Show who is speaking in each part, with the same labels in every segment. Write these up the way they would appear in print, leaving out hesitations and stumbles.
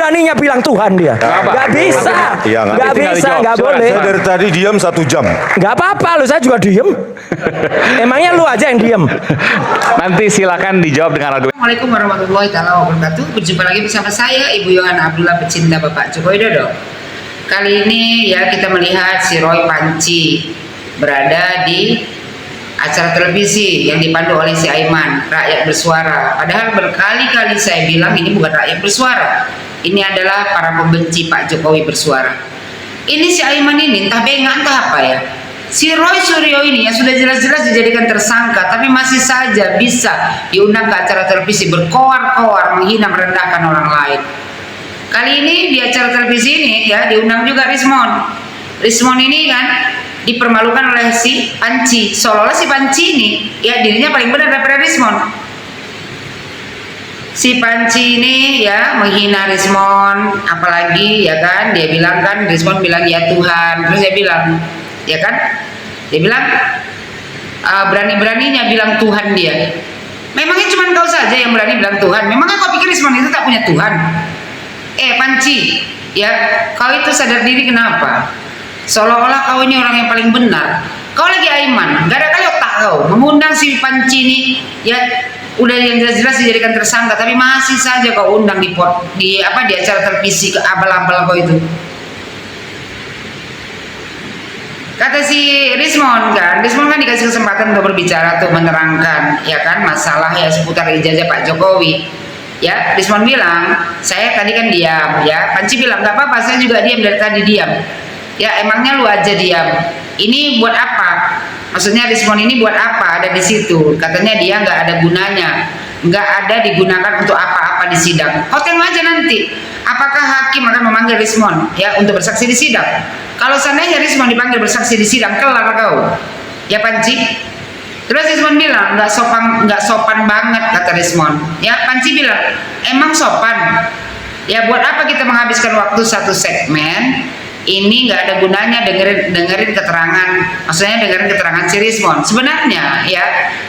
Speaker 1: beraninya bilang Tuhan dia. Nggak bisa.
Speaker 2: Iya,
Speaker 1: Nggak bisa, nggak boleh.
Speaker 2: Saya dari tadi diam 1 jam.
Speaker 1: Nggak apa-apa, lu saya juga diem. Emangnya lu aja yang diem?
Speaker 3: Nanti silakan dijawab dengan argumen.
Speaker 4: Assalamualaikum warahmatullahi wabarakatuh. Berjumpa lagi bersama saya Ibu Yohana Abdullah, pecinta Bapak Joko Widodo. Kali ini ya kita melihat si Roy Panci berada di acara televisi yang dipandu oleh si Aiman, Rakyat Bersuara. Padahal berkali-kali saya bilang ini bukan rakyat bersuara. Ini adalah para pembenci Pak Jokowi bersuara. Ini si Aiman ini entah bengak entah apa ya. Si Roy Suryo ini yang sudah jelas-jelas dijadikan tersangka, tapi masih saja bisa diundang ke acara televisi berkoar-koar menghina merendahkan orang lain. Kali ini di acara televisi ini ya diundang juga Rismon. Rismon ini kan dipermalukan oleh si Panci. Seolah-olah si Panci ini ya dirinya paling benar daripada Rismon. Si Panci ini ya menghina Rismon, apalagi ya kan dia bilang kan Rismon bilang ya Tuhan, terus dia bilang ya kan dia bilang berani-beraninya bilang Tuhan dia. Memangnya cuma kau saja yang berani bilang Tuhan? Memangnya kau pikir Rismon itu tak punya Tuhan? Panci, ya kau itu sadar diri kenapa? Seolah-olah kau ini orang yang paling benar. Kau lagi Aiman, gak ada kali otak kau mengundang si Panci ini, ya udah yang jelas-jelas dijadikan tersangka, tapi masih saja kau undang di acara televisi ke abal-abal kau itu. Kata si Rismon kan dikasih kesempatan untuk berbicara tuh menerangkan, ya kan masalah ya seputar ijazah Pak Jokowi. Ya, Rismon bilang, saya tadi kan diam, ya. Panci bilang, nggak apa-apa, saya juga diam dari tadi diam. Ya, emangnya lu aja diam. Ini buat apa? Maksudnya Rismon ini buat apa? Ada di situ. Katanya dia nggak ada gunanya, nggak ada digunakan untuk apa-apa di sidang. Kau tengok aja nanti, apakah hakim akan memanggil Rismon ya untuk bersaksi di sidang? Kalau seandainya Rismon dipanggil bersaksi di sidang, kelar kau. Ya Panci. Terus Rismon bilang nggak sopan banget kata Rismon. Ya Panci bilang emang sopan. Ya buat apa kita menghabiskan waktu satu segmen ini nggak ada gunanya dengerin keterangan. Maksudnya dengerin keterangan si Rismon. Sebenarnya ya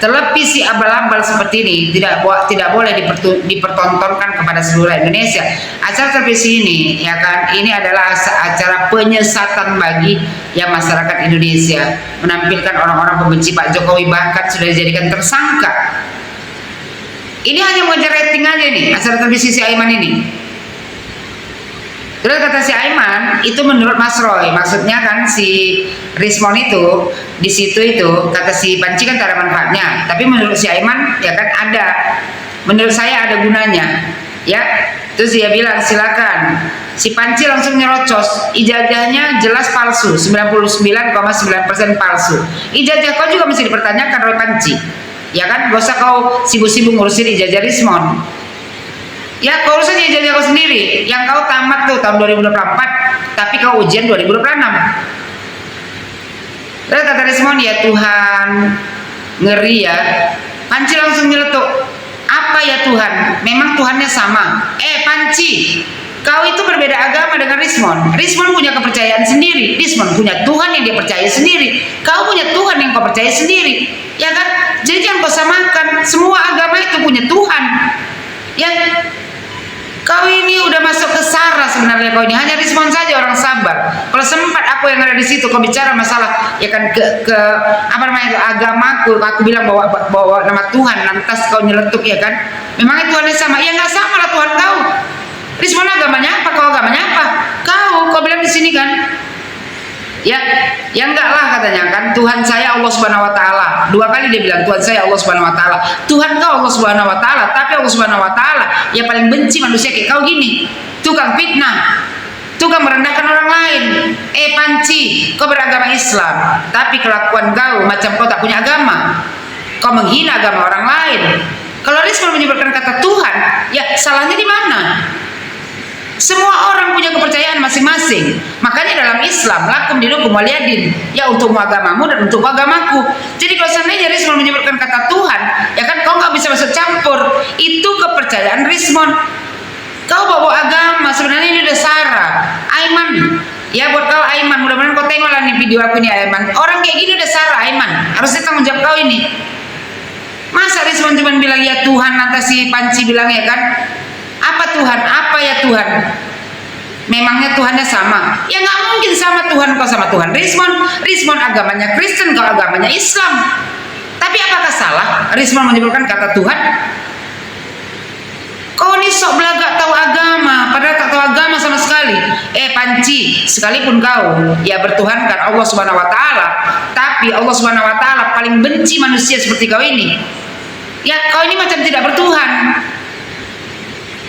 Speaker 4: televisi abal-abal seperti ini tidak boleh dipertontonkan kepada seluruh Indonesia. Acara televisi ini ya kan ini adalah acara penyesatan bagi ya masyarakat Indonesia, menampilkan orang-orang pembenci Pak Jokowi bahkan sudah dijadikan tersangka. Ini hanya mengejar rating aja nih acara televisi si Aiman ini. Terus kata si Aiman itu menurut Mas Roy, maksudnya kan si Rismon itu di situ itu kata si Panci kan tak ada manfaatnya, tapi menurut si Aiman ya kan ada, menurut saya ada gunanya, ya. Terus dia bilang silakan. Si Panci langsung nyerocos, ijazahnya jelas palsu, 99,9% palsu. Ijazah kau juga mesti dipertanyakan Roy Panci, ya kan? Gak usah kau sibuk-sibuk ngurusin ijazah Rismon. Ya kau urusan ijazah kau sendiri, yang kau tamat tuh tahun 2024, tapi kau ujian 2026. Terus kata Rismon ya Tuhan, ngeri ya. Panci langsung nyeletuk, apa ya Tuhan? Memang Tuhannya sama. Panci, kau itu berbeda agama dengan Rismon. Rismon punya kepercayaan sendiri. Rismon punya Tuhan yang dia percaya sendiri. Kau punya Tuhan yang kau percaya sendiri, ya kan? Jadi jangan kau samakan. Semua agama itu punya Tuhan. Ya. Kau ini udah masuk ke SARA sebenarnya kau ini. Hanya Rismon saja orang sabar. Kalau sempat aku yang ada di situ kau bicara masalah ya kan ke apa namanya itu agamaku, aku bilang bawa nama Tuhan, lantas kau nyeletuk ya kan. Memangnya Tuhannya sama? Ya nggak sama lah Tuhan kau. Rismon agamanya apa? Kau agamanya apa? Kau bilang di sini kan. Ya enggak lah katanya kan Tuhan saya Allah Subhanahu wa taala. 2 kali dia bilang Tuhan saya Allah Subhanahu wa taala. Tuhan kau Allah Subhanahu wa taala, tapi Allah Subhanahu wa taala yang paling benci manusia kayak kau gini. Tukang fitnah, tukang merendahkan orang lain. Panci, kau beragama Islam, tapi kelakuan kau macam kau tak punya agama. Kau menghina agama orang lain. Kalau Rismon menyebutkan kata Tuhan, ya salahnya di mana? Semua orang punya kepercayaan masing-masing. Makanya dalam Islam lakum dinukum waliyadin, ya untukmu agamamu dan untukku agamaku. Jadi kalau seandainya Rismon menyebutkan kata Tuhan, ya kan kau nggak bisa masuk campur. Itu kepercayaan Rismon. Kau bawa agama, sebenarnya ini udah SARA. Aiman, ya buat kau Aiman, mudah-mudahan kau tengoklah nih video aku nih Aiman. Orang kayak gini udah SARA Aiman, harusnya tanggung jawab kau ini. Masa Rismon cuma bilang ya Tuhan, nanti si Panci bilang ya kan Apa Tuhan? Apa ya Tuhan? Memangnya Tuhannya sama? Ya nggak mungkin sama Tuhan kau sama Tuhan Rismon agamanya Kristen, kau agamanya Islam. Tapi apakah salah Rismon menyebutkan kata Tuhan? Kau ini sok belagak tahu agama, padahal tak tahu agama sama sekali. Panci, sekalipun kau ya bertuhankan Allah Subhanahu Wa Taala, tapi Allah Subhanahu Wa Taala paling benci manusia seperti kau ini. Ya kau ini macam tidak bertuhan.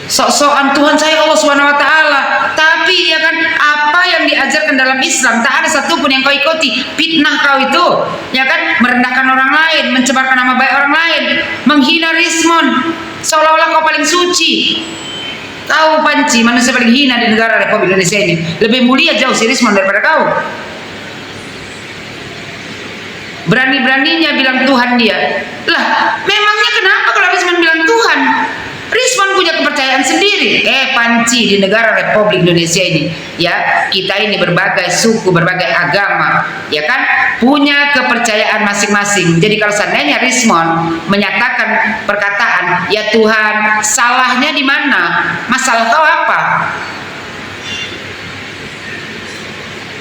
Speaker 4: Sok-sokan Tuhan saya Allah Subhanahu Wa Taala, tapi ya kan apa yang diajarkan dalam Islam tak ada satupun yang kau ikuti. Fitnah kau itu, ya kan, merendahkan orang lain, mencemarkan nama baik orang lain, menghina Rismon, seolah-olah kau paling suci. Kau Panci, manusia paling hina di negara Republik Indonesia ini. Lebih mulia jauh si Rismon daripada kau. Berani-beraninya bilang Tuhan dia. Lah, memangnya kenapa kalau Rismon bilang Tuhan? Rismon punya kepercayaan sendiri. Panci, di negara Republik Indonesia ini, ya, kita ini berbagai suku, berbagai agama, ya kan, punya kepercayaan masing-masing. Jadi kalau seandainya Rismon menyatakan perkataan, ya Tuhan, salahnya di mana? Masalah kau apa?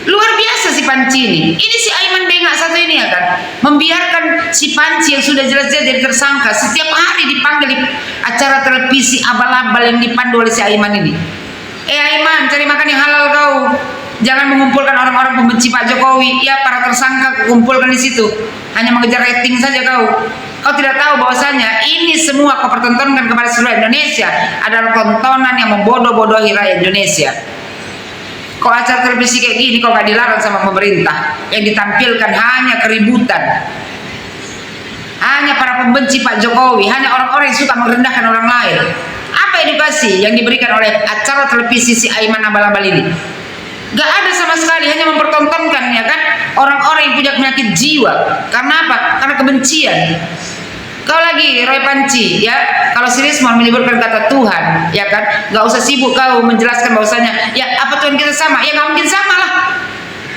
Speaker 4: Luar biasa si Panci ini. Ini si Aiman Bengak satu ini ya kan, membiarkan si Panci yang sudah jelas-jelas jadi tersangka setiap hari dipanggil di acara televisi abal-abal yang dipandu oleh si Aiman ini. Aiman, cari makan yang halal kau. Jangan mengumpulkan orang-orang pembenci Pak Jokowi. Ya, para tersangka kumpulkan di situ. Hanya mengejar rating saja kau. Kau tidak tahu bahwasanya ini semua kau pertontonkan kepada seluruh Indonesia adalah tontonan yang membodoh-bodohi rakyat Indonesia. Kok acara televisi kayak gini kok gak dilarang sama pemerintah? Yang ditampilkan hanya keributan, hanya para pembenci Pak Jokowi, hanya orang-orang yang suka merendahkan orang lain. Apa edukasi yang diberikan oleh acara televisi si Aiman abal-abal ini? Gak ada sama sekali, hanya mempertontonkan ya kan orang-orang yang punya penyakit jiwa. Karena apa? Karena kebencian. Kau lagi Roy Panci ya, kalau si Rismon menyebutkan kata Tuhan ya kan, gak usah sibuk kau menjelaskan bahwasanya ya apa Tuhan kita sama, ya gak mungkin sama lah.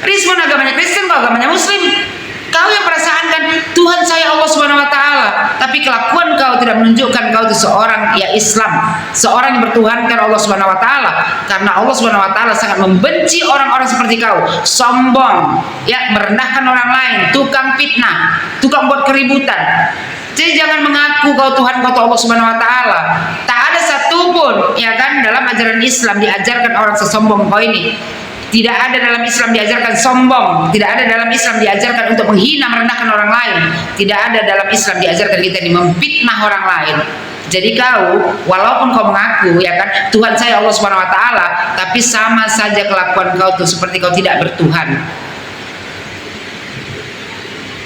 Speaker 4: Rismon agamanya Kristen, kau agamanya Muslim. Kau yang perasaan kan Tuhan saya Allah Subhanahu Wa Taala, tapi kelakuan kau tidak menunjukkan kau itu seorang ya Islam, seorang yang bertuhankan Allah Subhanahu Wa Taala. Karena Allah Subhanahu Wa Taala sangat membenci orang-orang seperti kau, sombong ya, merendahkan orang lain, tukang fitnah, tukang buat keributan. Jadi jangan mengaku kau Tuhan, kau Allah Subhanahu Wa Taala. Tak ada satupun ya kan dalam ajaran Islam diajarkan orang sesombong kau ini. Tidak ada dalam Islam diajarkan sombong. Tidak ada dalam Islam diajarkan untuk menghina, merendahkan orang lain. Tidak ada dalam Islam diajarkan kita ini memfitnah orang lain. Jadi kau walaupun kau mengaku ya kan Tuhan saya Allah Subhanahu Wa Taala, tapi sama saja kelakuan kau tuh seperti kau tidak bertuhan.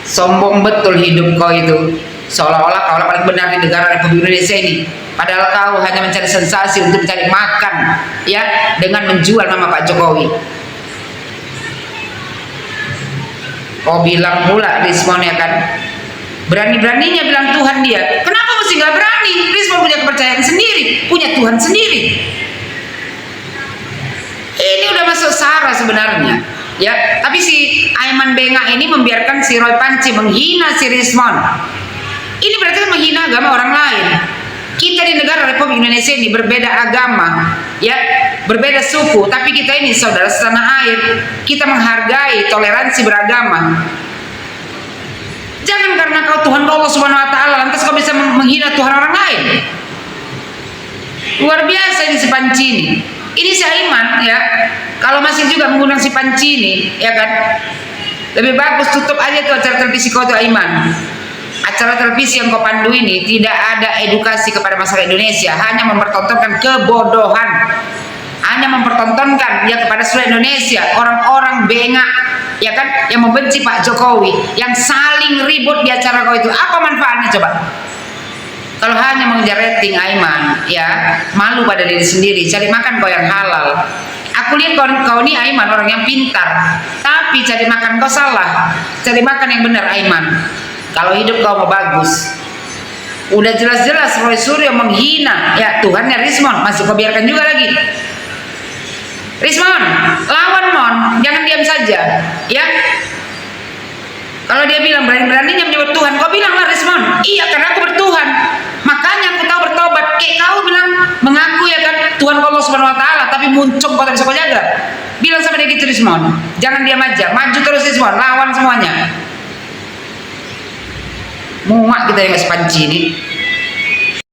Speaker 4: Sombong betul hidup kau itu. Seolah-olah kau paling benar di negara Republik Indonesia ini. Padahal kau hanya mencari sensasi untuk mencari makan ya, dengan menjual nama Pak Jokowi. Kau bilang pula Rismon ya kan, berani-beraninya bilang Tuhan dia. Kenapa mesti gak berani? Rismon punya kepercayaan sendiri, punya Tuhan sendiri. Ini udah masuk sara sebenarnya ya. Tapi si Aiman Bengak ini membiarkan si Roy Panci menghina si Rismon. Ini berarti kan menghina agama orang lain. Kita di negara Republik Indonesia ini berbeda agama, ya, berbeda suku, tapi kita ini saudara setanah air. Kita menghargai toleransi beragama. Jangan karena kau Tuhan Allah Subhanahu Wa Taala lantas kau bisa menghina Tuhan orang lain. Luar biasa ini si Panci ini. Ini si Aiman ya. Kalau masih juga mengundang si Panci ini, ya kan, lebih bagus tutup aja tuh acara televisi kau tuh Aiman. Acara televisi yang kau pandu ini tidak ada edukasi kepada masyarakat Indonesia, hanya mempertontonkan kebodohan, hanya mempertontonkan ya kepada seluruh Indonesia orang-orang bengak ya kan yang membenci Pak Jokowi, yang saling ribut di acara kau itu. Apa manfaatnya coba? Kalau hanya mengejar rating Aiman ya, malu pada diri sendiri, cari makan kau yang halal. Aku lihat kau ini Aiman orang yang pintar, tapi cari makan kau salah. Cari makan yang benar Aiman. Kalau hidup kau mau bagus, udah jelas-jelas Roy Suryo menghina ya Tuhannya Rismon, masih kau biarkan juga lagi. Rismon, lawan Mon, jangan diam saja ya. Kalau dia bilang berani-beraninya menyebut Tuhan, kau bilanglah Rismon, iya karena aku bertuhan, makanya aku tahu bertobat. Kayak kau bilang mengaku ya kan jaga. Bilang sama dia gitu Rismon, jangan diam aja, maju terus Rismon, lawan semuanya. Muak kita yang nggak sepanci ini.